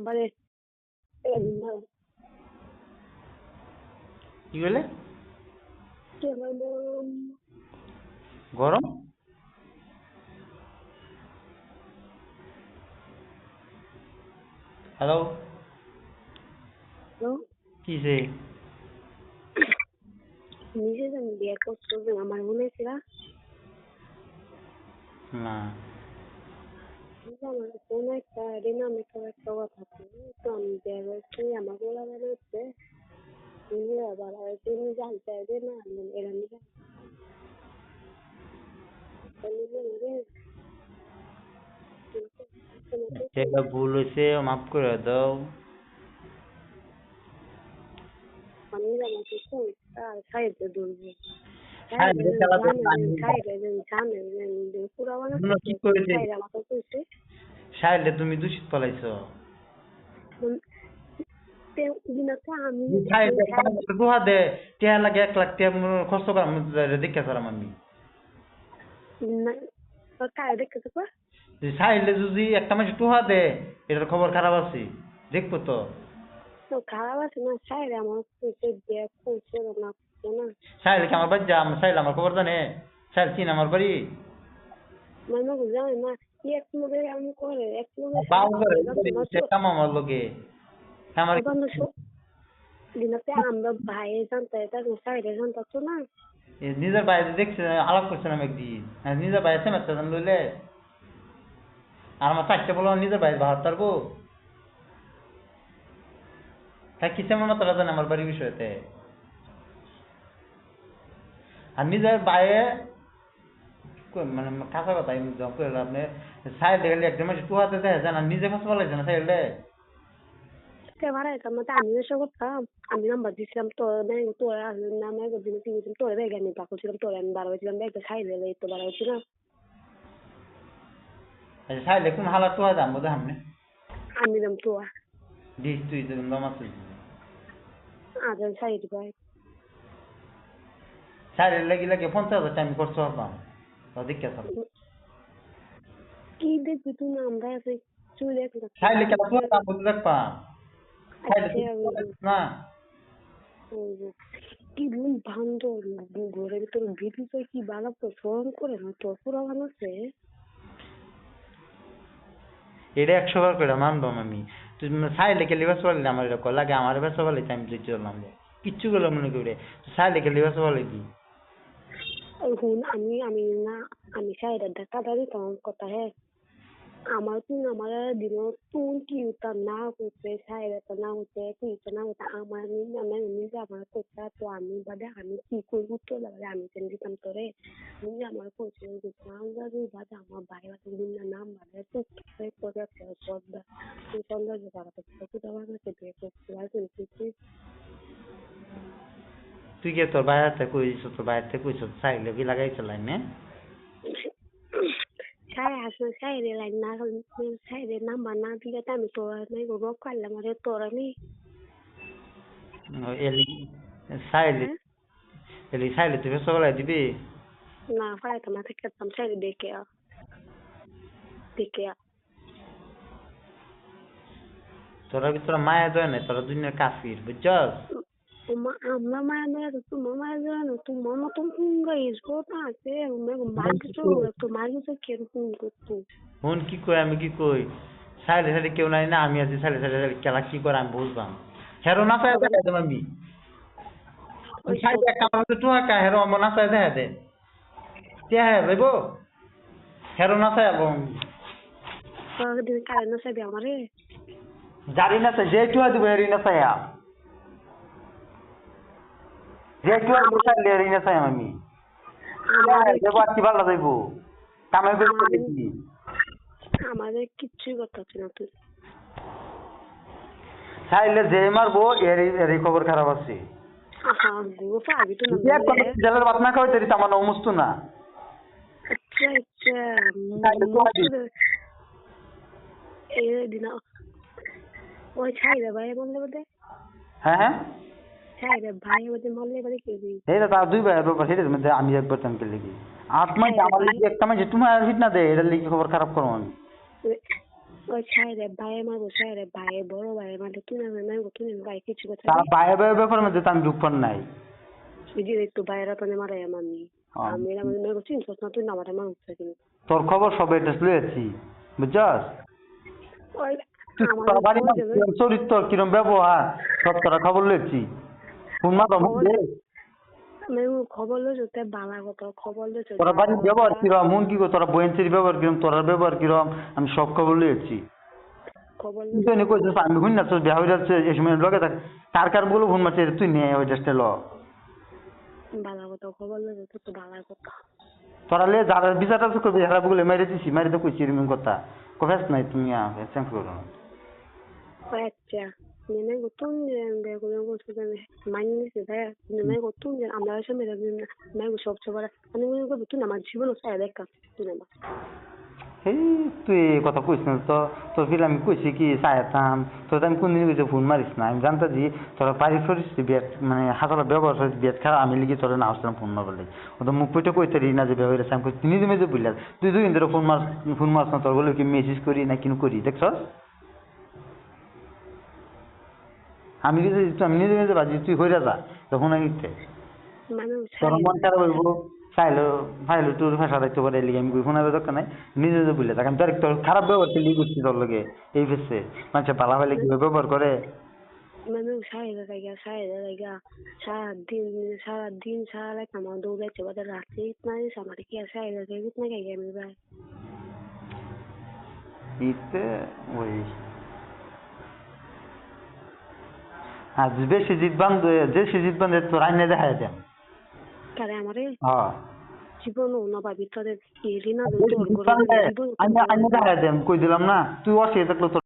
মানে কি বলে গরম হ্যালো কিসে নিজে জানি বিয়ে করছো আমার মনে ছিল না আমার কোন একটা ডিনামিক্যাল একটা কথা তো আমি বিয়ে করছি আমার বলা হচ্ছে তুমি জানতে হবে না এরা নিজে যেটা ভুল হয়েছে মাফ করে দাও আমি জানি কিছু সাইডে দূরবো সাইডে তুমি দূষিত পালাইছো দোহা দে টিয়া লাগে 1 লাখ টিয়া খরচ করাম দেখে সারাম আমি সাইডে যদি একটা মাসে টুহা দে এটার খবর খারাপ আছে দেখবো তো খারাপ আছে না সাইড আমার না সাইল কি আমার বাড়ি যা সাইল আমার খবর জানে সাইল চিন আমার বাড়ি মানে জানে না এক লোকের আমি করে এক আমার লোকে আমার দিনাতে আমরা ভাই জানতে এটা সাইডে জানতে তো না নিজের বাইরে দেখছে আলাপ করছিলাম একদিন নিজের বাইরে সেমেস্টার জান লইলে আর আমার 4টে বলো নিজের বাইরে বাহার পারবো হ্যাঁ কিসে মনে তোরা জানে আমার বাড়ির বিষয়তে আর নিজের বাইরে মানে কাঁচা কথা আপনি সাইড গেলে একদম টুহাতে দেখে যান আর নিজে ফাঁস বলাইছে না সাইডে আমি এসে করতাম আমি নাম্বার দিছিলাম তোর তোর নামে একদিন তোর ব্যাগ আমি পাকল ছিলাম তোর আমি বার হয়েছিলাম ব্যাগটা খাইলে তো বার হয়েছিল সাইডে কোন হালাত টুহা দাম বোধ সামনে আমি দাম তো দিস তুই তো দমা তুই আজ সাইড ভাই সাইডে লাগি লাগে 50,000 টাইম করছো পাম তো দেখে সব কি দেখবি তুই না আমরা আছে চলে এক সাইডে কেন টুহা দাম বোধ দেখ পা না কি রুম ভাঙতো ঘরের ভিতরে ভিডিও কি বানাতো ফোন করে না তো পুরো বানাচ্ছে এটা 100 বার করে মানবাম আমি তুই সাইডে কে লিবাস বললি আমার এরকম লাগে আমার বেসা বলে টাইম তুই চললাম কিচ্ছু গেল মনে করে সাইডে কে লিবাস বলে কি আমি না আমি সাইডের টাকা দিতাম কথা হ্যাঁ আমার দিন তুই কি উত্তর না করতে সাইডে না হচ্ছে তুই তো না হচ্ছে আমার নিজে আমার করতে তো আমি বাদে আমি কি করবো তো আমি কেন দিতাম তোরে নিজে আমার করছে বাদে আমার বাইরে বাদে নাম বাদে তুই করে পদ্মা তুই সৌন্দর্য বাড়াতে তুই আমার কাছে বিয়ে করতে তুই কে তোর বাইরে কইছ তোর বাইরে কইছ সাইডে কি লাগাইছ লাইনে সাইডে লাইন না সাইডে নাম্বার না দিলে তো আমি তোর নাই রোগ করলাম আরে তোর আমি সাইডে তুই সকালে দিবি না ভাই তোমার থেকে একদম সাইডে দেখে তোরা ভিতরে মায়া দেয় না তোরা দুনিয়ার কাফির বুঝছস আমরা মায়া দেয় তোমার মায়া দেয় না তোমার মতন গাইস কত আছে তোমার কিছু কিরকম করতো ফোন কি কই আমি কি কই সাইডে কেউ নাই না আমি আছি সাইডে খেলা কি করে আমি বুঝবাম হেরো না চাই দেখা দেব আমি সাইডে একটা আমাকে টুয়াকা হেরো আমার না চাই দেখা দে কে হ্যাঁ ভাইবো হেরো না চাই এবং দিন কারে না চাইবে আমারে জানি না চাই যে টুয়া দিব হেরি না চাই যে টুয়া দিব চাইলে হেরি না চাই আমি দেবো আর কি ভালো যাইব কামে বেরোতে দেখি আমাদের কিচ্ছুই করতে হচ্ছে না তুই চাইলে যে মারবো এরই খবর খারাপ আছে জেলের বাত না খাওয়াই তারি আমার নমস্ত না ওই ছাইরে ভাই বললে বোধ হ্যাঁ ছাইরে ভাই বোধ মরলে বোধ কি এইটা তার 2 ভাইয়ের ব্যাপার সেটার মধ্যে আমি একবার টানকে লেগে 8 মাস আমার লিগে একটা মাস তোমার হিট না দে এটার লিগে খবর খারাপ করো আমি ওই সাইরে ভাইয়ে মারবো সাইরে ভাইয়ে বড় ভাইয়ে মারলে তুই না মারবো তুই না ভাই কিছু কথা তার বাইরে বাইরে ব্যাপার মধ্যে তো আমি ঢুকপান নাই ওই যে একটু বাইরে পানে মারাই আমি আমি মারবো চিনছ না তুই না মারা মানুষ কিন্তু তোর খবর সব এড্রেস লয়েছি বুঝছস ওই তোর বাড়ি চরিত্র কিরম ব্যবহার সব তোরা খবর লয়েছি ফোন মা দম আমি খবর লইছো তে বালা কথা খবর লইছো তোরা বাড়ির ব্যবহার কিরম মন কি গো তোরা বয়েন্সের ব্যবহার কিরম তোরার ব্যবহার কিরম আমি সব খবর লয়েছি খবর তুই নে কইছিস আমি শুন না তোর বিয়া হয়ে যাচ্ছে এই সময় লগে থাক কার বলে ফোন মারছে তুই নে ওই ড্রেসটা ল বালা কথা খবর লইছো তো বালা কথা তোরা লে যারা বিচারটা তো করবি হারা বলে মেরে দিছি মারি তো কইছি এরকম কথা কফেস নাই তুমি সেন্স করো না আচ্ছা নেমে গতুন বেগুলো গতু জানে মাইনে নিছে ভাই নেমে গতুন আমরা এসে মেরে মেরে সব সবার আমি মনে করব তুই আমার জীবন চাই দেখা তুই না এই তুই এই কথা কইস না তো তোর ফিল আমি কইছি কি চাইতাম তোর আমি কোনদিন কইছে ফোন মারিস না আমি জানতে যে তোরা পারি করিস বিয়াত মানে হাজার ব্যবহার করিস বিয়াত খারাপ আমি লিখি তোরা না আসলাম ফোন না বলে ওদের মুখ পেটে কইতে রি না যে ব্যবহার আমি কই নিজে নিজে বুঝলাম তুই দুই দিন ধরে ফোন মারছ না তোর বলে কি মেসেজ করি না কিনো করি দেখছস আমি নিজে নিজে বাজি তুই হইরা যা তখন আমি মানে তোর মন খারাপ হইব ফাইলো তোর ভাষা রাখতে পারে লিগে আমি ফোন আর দরকার নাই নিজে নিজে বুঝলে থাক আমি তোর খারাপ ব্যবহার করলি করছি তোর লগে এই ফেসে মানুষের পালা ফাইলে কি ব্যবহার করে মানে সাইডে লাগা সারাদিন সারা রাত আমার দৌড়াইতে বাদে রাত্রে ইতনা আমার কি সাইডে লাগা ইতনা গাই আমি ভাই ইতে ওই আজ বেশি জিত বান্ধে তোর আইনে দেখাই দেন কারে আমারে হ্যাঁ জীবন না ভাবি তোদের এরিনা আইনে দেখাই দেন কই দিলাম না তুই অসে থাকলো